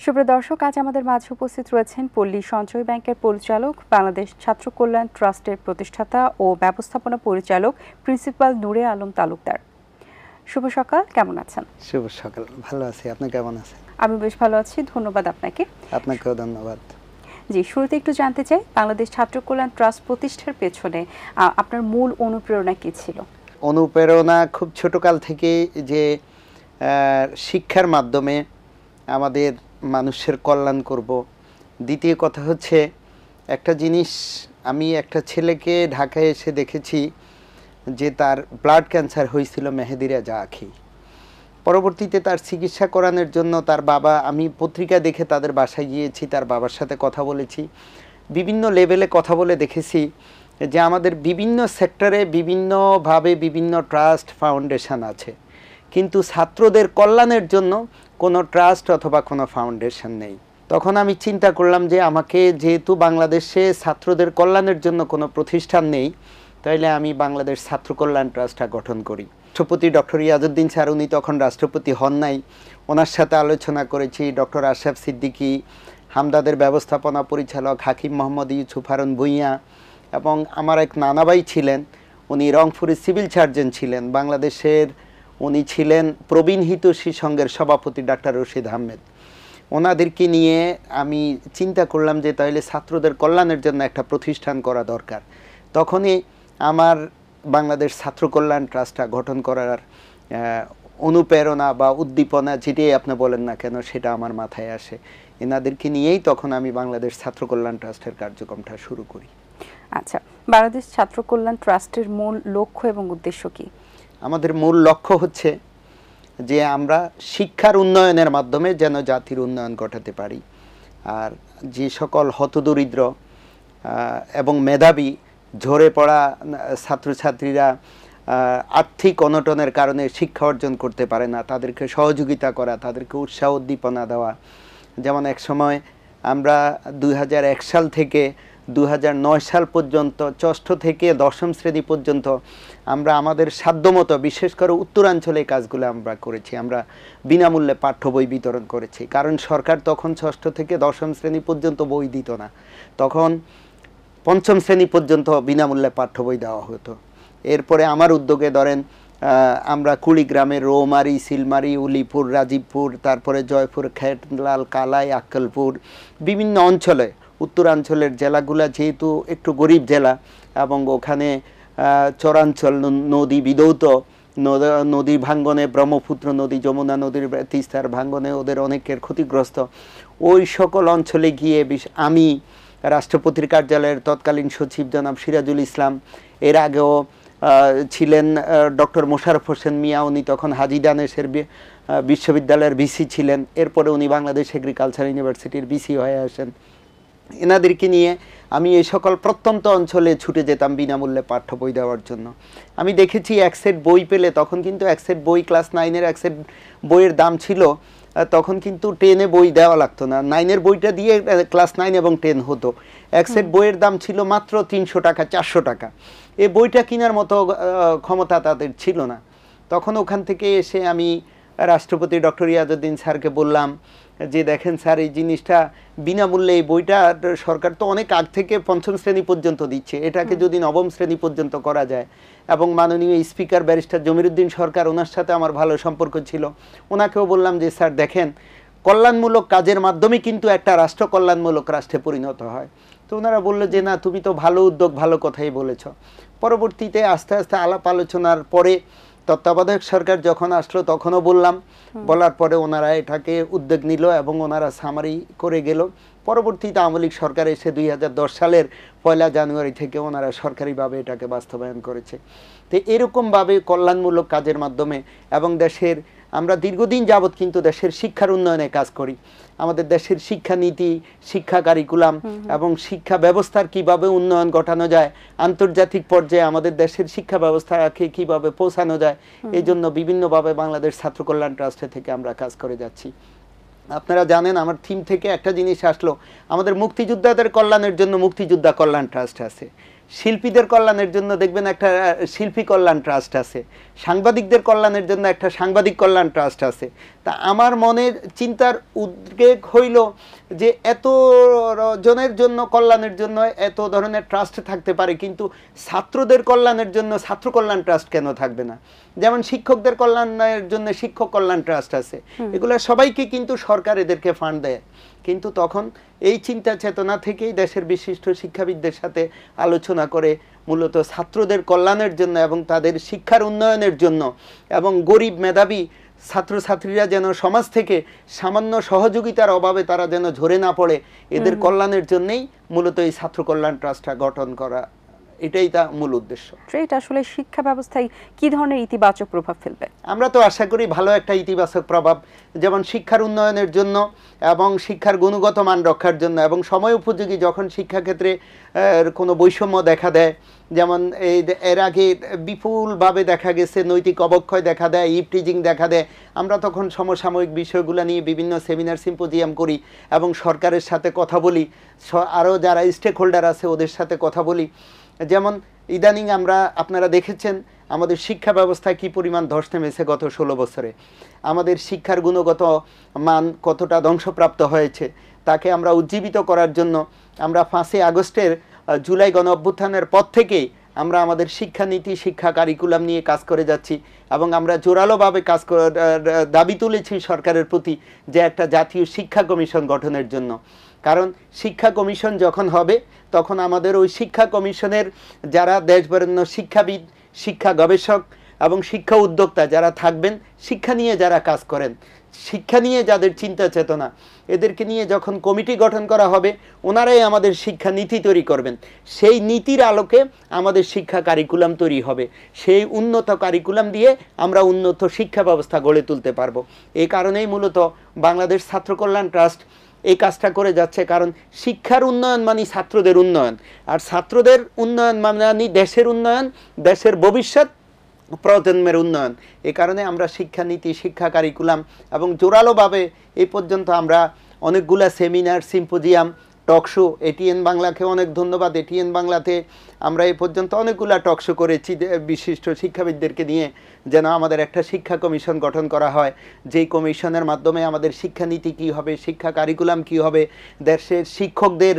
সুপ্রিয় দর্শক, আজ আমাদের মাঝে উপস্থিত রয়েছেন পল্লী সঞ্চয় ব্যাংকের পরিচালক, বাংলাদেশ ছাত্র কল্যাণ ট্রাস্টের প্রতিষ্ঠাতা ও ব্যবস্থাপনা পরিচালক প্রিন্সিপাল নূরে আলম তালুকদার। শুভ সকাল, কেমন আছেন? শুভ সকাল, ভালো আছি। আপনি কেমন আছেন? আমি বেশ ভালো আছি, ধন্যবাদ আপনাকে। আপনাকেও ধন্যবাদ। জি, শুরুতে একটু জানতে চাই, বাংলাদেশ ছাত্র কল্যাণ ট্রাস্ট প্রতিষ্ঠার পেছনে আপনার মূল অনুপ্রেরণা কি ছিল? অনুপ্রেরণা খুব ছোটকাল থেকে যে শিক্ষার মাধ্যমে আমাদের মানুষের কল্যাণ করব। দ্বিতীয় কথা হচ্ছে, একটা জিনিস, আমি একটা ছেলেকে ঢাকায় এসে দেখেছি যে তার ব্লাড ক্যান্সার হয়েছিল মেহেদি রেজা আঁখি। পরবর্তীতে তার চিকিৎসা করানোর জন্য তার বাবা, আমি পত্রিকা দেখে তাদের বাসায় গিয়েছি, তার বাবার সাথে কথা বলেছি, বিভিন্ন লেভেলে কথা বলে দেখেছি যে আমাদের বিভিন্ন সেক্টরে বিভিন্নভাবে বিভিন্ন ট্রাস্ট ফাউন্ডেশন আছে, কিন্তু ছাত্রদের কল্যাণের জন্য কোনো ট্রাস্ট অথবা কোনো ফাউন্ডেশন নেই। তখন আমি চিন্তা করলাম যে আমাকে, যেহেতু বাংলাদেশে ছাত্রদের কল্যাণের জন্য কোনো প্রতিষ্ঠান নেই, তাইলে আমি বাংলাদেশ ছাত্র কল্যাণ ট্রাস্টটা গঠন করি। রাষ্ট্রপতি ডক্টর ইয়াজউদ্দিন স্যার, উনি তখন রাষ্ট্রপতি হন নাই, ওনার সাথে আলোচনা করেছি। ডক্টর আশরাফ সিদ্দিকী, হামদাদের ব্যবস্থাপনা পরিচালক হাকিম মোহাম্মদ ইউসুফ হারুন ভূঁইয়া, এবং আমার এক নানাভাই ছিলেন, উনি রংপুরের সিভিল সার্জন ছিলেন বাংলাদেশের, উনি ছিলেন প্রবীণ হিতৈষী সংঘের সভাপতি ডাক্তার রশিদ আহমেদ। ওনাদেরকে নিয়ে আমি চিন্তা করলাম যে তাহলে ছাত্রদের কল্যাণের জন্য একটা প্রতিষ্ঠান করা দরকার। তখনই আমার বাংলাদেশ ছাত্র কল্যাণ ট্রাস্টটা গঠন করার অনুপ্রেরণা বা উদ্দীপনা, যেটাই আপনি বলেন না কেন, সেটা আমার মাথায় আসে। এনাদেরকে নিয়েই তখন আমি বাংলাদেশ ছাত্র কল্যাণ ট্রাস্টের কার্যক্রমটা শুরু করি। আচ্ছা, বাংলাদেশ ছাত্র কল্যাণ ট্রাস্টের মূল লক্ষ্য এবং উদ্দেশ্য কি? আমাদের মূল লক্ষ্য হচ্ছে যে আমরা শিক্ষার উন্নয়নের মাধ্যমে যেন জাতির উন্নয়ন ঘটাতে পারি। আর যে সকল হতদরিদ্র এবং মেধাবী ঝরে পড়া ছাত্রছাত্রীরা আর্থিক অনটনের কারণে শিক্ষা অর্জন করতে পারে না, তাদেরকে সহযোগিতা করা, তাদেরকে উৎসাহ উদ্দীপনা দেওয়া। যেমন এক সময় আমরা 2001 সাল থেকে 2009 সাল পর্যন্ত, ষষ্ঠ থেকে দশম শ্রেণী পর্যন্ত আমরা আমাদের সাধ্যমতো, বিশেষ করে উত্তরাঞ্চলে কাজগুলো আমরা করেছি। আমরা বিনামূল্যে পাঠ্য বই বিতরণ করেছি, কারণ সরকার তখন ষষ্ঠ থেকে দশম শ্রেণী পর্যন্ত বই দিত না, তখন পঞ্চম শ্রেণী পর্যন্ত বিনামূল্যে পাঠ্য বই দেওয়া হতো। এরপরে আমার উদ্যোগে ধরেন আমরা কুড়িগ্রামের রৌমারি, সিলমারি, উলিপুর, রাজীবপুর, তারপরে জয়পুর, খেটলাল, কালাই, আক্কেলপুর, বিভিন্ন অঞ্চলে, উত্তরাঞ্চলের জেলাগুলা যেহেতু একটু গরিব জেলা এবং ওখানে চরাঞ্চল, নদী বিধৌত, নদী ভাঙ্গনে, ব্রহ্মপুত্র নদী, যমুনা নদীর তিস্তার ভাঙ্গনে ওদের অনেকের ক্ষতিগ্রস্ত, ওই সকল অঞ্চলে গিয়ে আমি, রাষ্ট্রপতির কার্যালয়ের তৎকালীন সচিব জনাব সিরাজুল ইসলাম, এর আগেও ছিলেন ডক্টর মোশাররফ হোসেন মিয়া, উনি তখন হাজী দানেশের বিশ্ববিদ্যালয়ের ভিসি ছিলেন, এরপরে উনি বাংলাদেশ এগ্রিকালচার ইউনিভার্সিটির ভিসি হয়ে আসেন। এনাদেরকে নিয়ে আমি এই সকল প্রত্যন্ত অঞ্চলে ছুটে যেতাম বিনামূল্যে পাঠ্য বই দেওয়ার জন্য। আমি দেখেছি এক সেট বই পেলে, তখন কিন্তু এক সেট বই, ক্লাস 9-এর এক সেট বইয়ের দাম ছিল, তখন কিন্তু 10-এ বই দেওয়া লাগতো না, 9-এর বইটা দিয়ে ক্লাস 9 এবং 10 হতো। এক সেট বইয়ের দাম ছিল মাত্র 300 টাকা, 400 টাকা। এই বইটা কেনার মতো ক্ষমতা তাদের ছিল না। তখন ওখান থেকে এসে আমি রাষ্ট্রপতি ডক্টর ইয়াজউদ্দিন স্যারকে বললাম যে দেখেন স্যার, এই জিনিসটা বিনামূল্যে, এই বইটা সরকার তো অনেক আগ থেকে পঞ্চম শ্রেণী পর্যন্ত দিচ্ছে, এটাকে যদি নবম শ্রেণী পর্যন্ত করা যায়। এবং মাননীয় স্পিকার ব্যারিস্টার জমিরুদ্দিন সরকার, ওনার সাথে আমার ভালো সম্পর্ক ছিল, ওনাকেও বললাম যে স্যার দেখেন, কল্যাণমূলক কাজের মাধ্যমে কিন্তু একটা রাষ্ট্র কল্যাণমূলক রাষ্ট্রে পরিণত হয়। তো ওনারা বললো যে না, তুমি তো ভালো উদ্যোগ, ভালো কথাই বলেছ। পরবর্তীতে আস্তে আস্তে আলাপ আলোচনার পরে তত্ত্বাবধায়ক সরকার যখন আসলো, তখনও বললাম, বলার পরে ওনারা এটাকে উদ্যোগ নিল এবং ওনারা সামারি করে গেল। পরবর্তীতে আওয়ামী লীগ সরকার এসে 2010 সালের 1 জানুয়ারি থেকে ওনারা সরকারিভাবে এটাকে বাস্তবায়ন করেছে। তো এরকমভাবে কল্যাণমূলক কাজের মাধ্যমে এবং দেশের, আমরা দীর্ঘদিন যাবৎ কিন্তু দেশের শিক্ষার উন্নয়নে কাজ করি। আমাদের দেশের শিক্ষানীতি, শিক্ষা কারিকুলাম এবং শিক্ষা ব্যবস্থার কিভাবে উন্নয়ন ঘটানো যায়, আন্তর্জাতিক পর্যায়ে আমাদের দেশের শিক্ষা ব্যবস্থাকে কিভাবে পৌঁছানো যায়, এই জন্য বিভিন্নভাবে বাংলাদেশ ছাত্র কল্যাণ ট্রাস্টে থেকে আমরা কাজ করে যাচ্ছি। আপনারা জানেন, আমার থিম থেকে একটা জিনিস আসলো, আমাদের মুক্তিযোদ্ধাদের কল্যাণের জন্য মুক্তিযোদ্ধা কল্যাণ ট্রাস্ট আছে। শিল্পীদের কল্যাণের জন্য দেখবেন একটা শিল্পী কল্যাণ ট্রাস্ট আছে, সাংবাদিকদের কল্যাণের জন্য একটা সাংবাদিক কল্যাণ ট্রাস্ট আছে। তা আমার মনের চিন্তার উদ্বেগ হইল যে এত জনের জন্য কল্যাণের জন্য এত ধরনের ট্রাস্ট থাকতে পারে, কিন্তু ছাত্রদের কল্যাণের জন্য ছাত্র কল্যাণ ট্রাস্ট কেন থাকবে না? যেমন শিক্ষকদের কল্যাণের জন্য শিক্ষক কল্যাণ ট্রাস্ট আছে, এগুলো সবাইকে কিন্তু সরকার এদেরকে ফান্ড দেয়। কিন্তু তখন এই চিন্তা চেতনা থেকেই দেশের বিশিষ্ট শিক্ষাবিদদের সাথে আলোচনা করে মূলত ছাত্রদের কল্যাণের জন্য এবং তাদের শিক্ষার উন্নয়নের জন্য এবং গরিব মেধাবী ছাত্রছাত্রীরা যেন সমাজ থেকে সামান্য সহযোগিতার অভাবে তারা যেন ঝরে না পড়ে, এদের কল্যাণের জন্যই মূলত এই ছাত্র কল্যাণ ট্রাস্টটা গঠন করা, এটাই তা মূল উদ্দেশ্য। এটা আসলে শিক্ষা ব্যবস্থায় কি ধরনের ইতিবাচক প্রভাব ফেলবে? আমরা তো আশা করি ভালো একটা ইতিবাচক প্রভাব, যেমন শিক্ষার উন্নয়নের জন্য এবং শিক্ষার গুণগত মান রক্ষার জন্য এবং সময় উপযোগী যখন শিক্ষাক্ষেত্রে কোনো বৈষম্য দেখা দেয়, যেমন এর আগে বিপুলভাবে দেখা গেছে নৈতিক অবক্ষয় দেখা দেয়, ইভটিজিং দেখা দেয়, আমরা তখন সমসাময়িক বিষয়গুলো নিয়ে বিভিন্ন সেমিনার সিম্পোজিয়াম করি এবং সরকারের সাথে কথা বলি, আরও যারা স্টেক হোল্ডার আছে ওদের সাথে কথা বলি। যেমন ইদানিং আপনারা দেখেছেন আমাদের শিক্ষা ব্যবস্থায় কি পরিমাণ ধস নেমেছে গত 16 বছরে, আমাদের শিক্ষার গুণগত মান কতটা ধ্বংসপ্রাপ্ত হয়েছে, তাকে আমরা উজ্জীবিত করার জন্য আমরা 5ই আগস্টের জুলাই গণ অভ্যুত্থানের পর থেকেই আমরা আমাদের শিক্ষানীতি শিক্ষা কারিকুলাম নিয়ে কাজ করে যাচ্ছি এবং আমরা জোরালোভাবে দাবি তুলেছি সরকারের প্রতি যে একটা জাতীয় শিক্ষা কমিশন গঠনের জন্য। কারণ শিক্ষা কমিশন যখন হবে তখন আমাদের ওই শিক্ষা কমিশনের যারা দেশবরেণ্য শিক্ষাবিদ, শিক্ষা গবেষক এবং শিক্ষা উদ্যোক্তা যারা থাকবেন, শিক্ষা নিয়ে যারা কাজ করেন, শিক্ষা নিয়ে যাদের চিন্তা চেতনা, এদেরকে নিয়ে যখন কমিটি গঠন করা হবে ওনারাই আমাদের শিক্ষা নীতি তৈরি করবেন। সেই নীতির আলোকে আমাদের শিক্ষা কারিকুলাম তৈরি হবে, সেই উন্নত কারিকুলাম দিয়ে আমরা উন্নত শিক্ষা ব্যবস্থা গড়ে তুলতে পারবো। এই কারণেই মূলত বাংলাদেশ ছাত্র কল্যাণ ট্রাস্ট এই কাজটা করে যাচ্ছে। কারণ শিক্ষার উন্নয়ন মানে ছাত্রদের উন্নয়ন, আর ছাত্রদের উন্নয়ন মানে দেশের উন্নয়ন, দেশের ভবিষ্যৎ প্রজন্মের উন্নয়ন। এই কারণে আমরা শিক্ষানীতি শিক্ষা কারিকুলাম এবং জোরালোভাবে এই পর্যন্ত আমরা অনেকগুলা সেমিনার সিম্পোজিয়াম টকশো, এটিএন বাংলাকে অনেক ধন্যবাদ, এটিএন বাংলাতে আমরা এই পর্যন্ত অনেকগুলা টকশো করেছি বিশিষ্ট শিক্ষাবিদদেরকে নিয়ে, যেন আমাদের একটা শিক্ষা কমিশন গঠন করা হয়, যেই কমিশনের মাধ্যমে আমাদের শিক্ষানীতি কী হবে, শিক্ষা কারিকুলাম কী হবে, দেশের শিক্ষকদের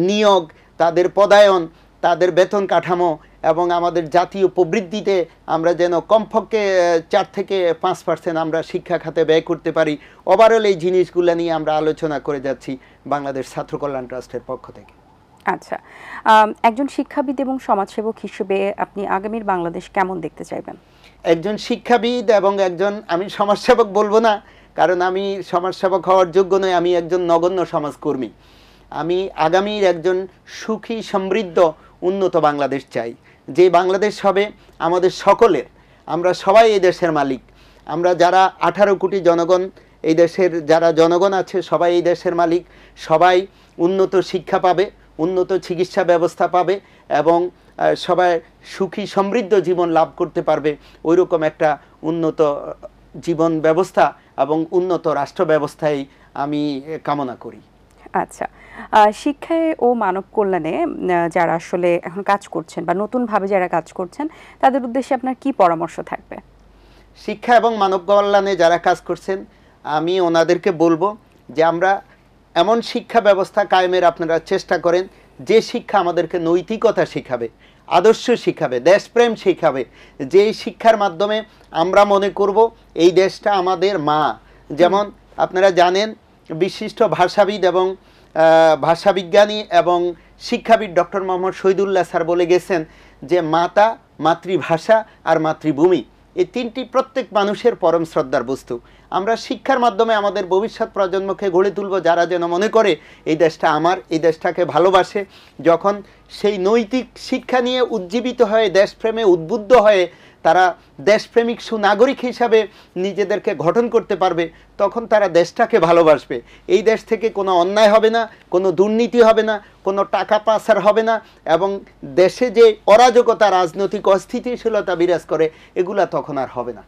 নিয়োগ, তাদের পদায়ন, তাদের বেতন কাঠামো এবং আমাদের জাতীয় প্রবৃদ্ধিতে আমরা যেন কমপক্ষে 4 থেকে 5% আমরা শিক্ষা খাতে ব্যয় করতে পারি। ওভারঅল এই জিনিসগুলো নিয়ে আমরা আলোচনা করে যাচ্ছি বাংলাদেশ ছাত্র কল্যাণ ট্রাস্টের পক্ষ থেকে। আচ্ছা, একজন শিক্ষাবিদ এবং সমাজসেবক হিসেবে আপনি আগামীর বাংলাদেশ কেমন দেখতে চাইবেন? একজন শিক্ষাবিদ এবং একজন, আমি সমাজসেবক বলবো না, কারণ আমি সমাজসেবক হওয়ার যোগ্য নই, আমি একজন নগণ্য সমাজকর্মী। আমি আগামীর একজন সুখী সমৃদ্ধ উন্নত বাংলাদেশ চাই, যে বাংলাদেশ হবে আমাদের সকলের, আমরা সবাই এই দেশের মালিক, আমরা যারা 18 কোটি জনগণ, এই দেশের যারা জনগণ আছে সবাই এই দেশের মালিক, সবাই উন্নত শিক্ষা পাবে, উন্নত চিকিৎসা ব্যবস্থা পাবে এবং সবাই সুখী সমৃদ্ধ জীবন লাভ করতে পারবে। ওইরকম একটা উন্নত জীবন ব্যবস্থা এবং উন্নত রাষ্ট্র ব্যবস্থাই আমি কামনা করি। আচ্ছা, শিক্ষায় ও মানব কল্যাণে যারা আসলে এখন কাজ করছেন বা নতুনভাবে যারা কাজ করছেন তাদের উদ্দেশ্যে আপনার কি পরামর্শ থাকবে? শিক্ষা এবং মানব কল্যাণে যারা কাজ করছেন আমি ওনাদেরকে বলবো যে আমরা এমন শিক্ষা ব্যবস্থা কায়েমের আপনারা চেষ্টা করেন যে শিক্ষা আমাদেরকে নৈতিকতা শিখাবে, আদর্শ শিখাবে, দেশপ্রেম শিখাবে, যেই শিক্ষার মাধ্যমে আমরা মনে করব এই দেশটা আমাদের মা। যেমন আপনারা জানেন বিশিষ্ট ভাষাবিদ এবং ভাষাবিজ্ঞানী এবং শিক্ষাবিদ ডক্টর মোহাম্মদ শহীদুল্লাহ স্যার বলে গেছেন যে মাতা, মাতৃভাষা আর মাতৃভূমি, এই তিনটি প্রত্যেক মানুষের পরম শ্রদ্ধার বস্তু। আমরা শিক্ষার মাধ্যমে আমাদের ভবিষ্যৎ প্রজন্মকে গড়ে তুলব যারা যেন মনে করে এই দেশটা আমার, এই দেশটাকে ভালোবাসে। যখন সেই নৈতিক শিক্ষা নিয়ে উজ্জীবিত হয়ে দেশপ্রেমে উদ্বুদ্ধ হয়ে তারা দেশপ্রেমিক সুনাগরিক হিসাবে নিজেদেরকে গঠন করতে পারবে, তখন তারা দেশটাকে ভালোবাসবে। এই দেশ থেকে কোনো অন্যায় হবে না, কোনো দুর্নীতি হবে না, কোনো টাকা পাচার হবে না এবং দেশে যে অরাজকতা, রাজনৈতিক অস্থিতিশীলতা বিরাজ করে এগুলা তখন আর হবে না।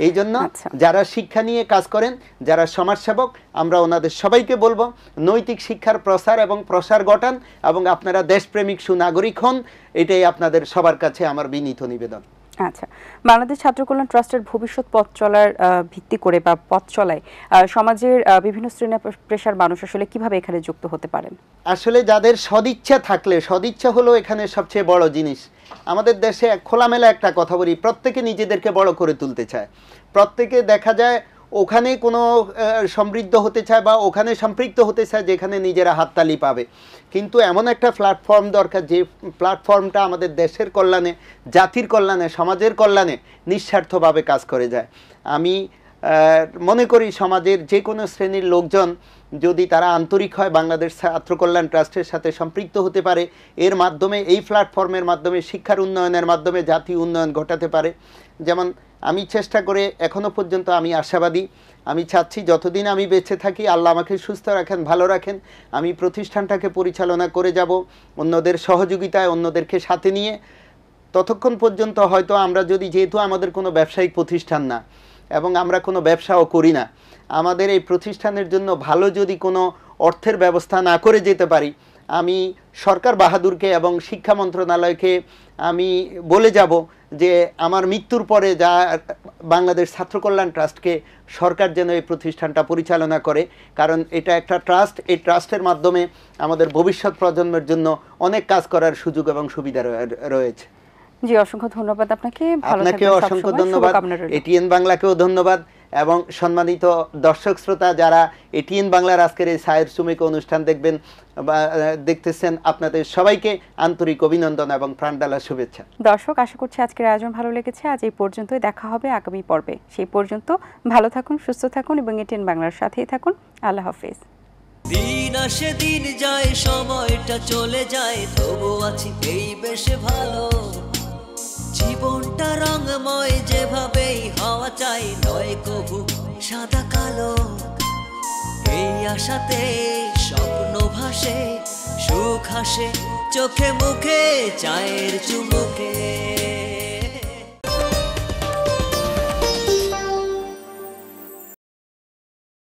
এই জন্য আচ্ছা। যারা শিক্ষা নিয়ে কাজ করেন, যারা সমাজসেবক, আমরা ওনাদের সবাইকে বলবো নৈতিক শিক্ষার প্রসার এবং প্রসার ঘটান এবং আপনারা দেশপ্রেমিক সুনাগরিক হন, এটাই আপনাদের সবার কাছে আমার বিনীত নিবেদন। আচ্ছা, বাংলাদেশ ছাত্র কল্যাণ ট্রাস্টের ভবিষ্যৎ পথ চলার ভিত্তি করে বা পথ চলায় সমাজের বিভিন্ন শ্রেণী পেশার মানুষ আসলে কিভাবে এখানে যুক্ত হতে পারেন? আসলে যাদের সদিচ্ছা থাকলে, সদিচ্ছা হলো এখানে সবচেয়ে বড় জিনিস। আমাদের দেশে খোলামেলা একটা কথা বলি, প্রত্যেকে নিজেদেরকে বড় করে তুলতে চায়, প্রত্যেকে দেখা যায় ওখানে কোনো সমৃদ্ধ হতে চায় বা ওখানে সম্পৃক্ত হতে চায় যেখানে নিজেরা হাততালি পাবে। কিন্তু এমন একটা প্ল্যাটফর্ম দরকার যে প্ল্যাটফর্মটা আমাদের দেশের কল্যাণে, জাতির কল্যাণে, সমাজের কল্যাণে নিঃস্বার্থভাবে কাজ করে যায়। আমি মনে করি সমাজের যে কোনো শ্রেণীর লোকজন যদি তারা আন্তরিক হয়, বাংলাদেশ ছাত্র কল্যাণ ট্রাস্টের সাথে সম্পৃক্ত হতে পারে, এর মাধ্যমে, এই প্ল্যাটফর্মের মাধ্যমে শিক্ষার উন্নয়নের মাধ্যমে জাতীয় উন্নয়ন ঘটাতে পারে। যেমন আমি চেষ্টা করে এখনো পর্যন্ত আমি আশাবাদী, আমি চাচ্ছি যতদিন আমি বেঁচে থাকি, আল্লাহ আমাকে সুস্থ রাখেন, ভালো রাখেন, আমি প্রতিষ্ঠানটাকে পরিচালনা করে যাব অন্যদের সহযোগিতায়, অন্যদেরকে সাথে নিয়ে। ততক্ষণ পর্যন্ত হয়তো আমরা যদি, যেহেতু আমাদের কোনো ব্যবসায়িক প্রতিষ্ঠান না এবং আমরা কোনো ব্যবসাও করি না, আমাদের এই প্রতিষ্ঠানের জন্য ভালো যদি কোনো অর্থের ব্যবস্থা না করে যেতে পারি, আমি সরকার বাহাদুরকে এবং শিক্ষা মন্ত্রণালয়কে আমি বলে যাব যে আমার মৃত্যুর পরে যা বাংলাদেশ ছাত্র কল্যাণ ট্রাস্টকে সরকার যেন এই প্রতিষ্ঠানটা পরিচালনা করে, কারণ এটা একটা ট্রাস্ট, এই ট্রাস্টের মাধ্যমে আমাদের ভবিষ্যৎ প্রজন্মের জন্য অনেক কাজ করার সুযোগ এবং সুবিধা রয়েছে। জি, অসংখ্য ধন্যবাদ আপনাকে। আপনাকেও অসংখ্য ধন্যবাদ, এটিএন বাংলাকেও ধন্যবাদ এবং সম্মানিত দর্শক শ্রোতা যারা এটিএন বাংলার আজকের এই ছায়ের চুমুক অনুষ্ঠান দেখবেন বা দেখতেছেন, আপনাদের সবাইকে আন্তরিক অভিনন্দন এবং প্রাণঢালা শুভেচ্ছা। দর্শক, আশা করছি আজকের আয়োজন ভালো লেগেছে। আজ এই পর্যন্তই, দেখা হবে আগামী পর্বে। সেই পর্যন্ত ভালো থাকুন, সুস্থ থাকুন এবং এটিএন বাংলার সাথেই থাকুন। আল্লাহ হাফেজ। দিন আসে দিন যায়, সময়টা চলে যায়, তবু আছি এই বেশ ভালো। জীবনটা রঙময়, যেভাবেই হওয়া চাই, নয় কভু সাদা কালো। এই আশাতে স্বপ্ন ভাসে, সুখ হাসে চোখে মুখে, চায়ের চুমুকে।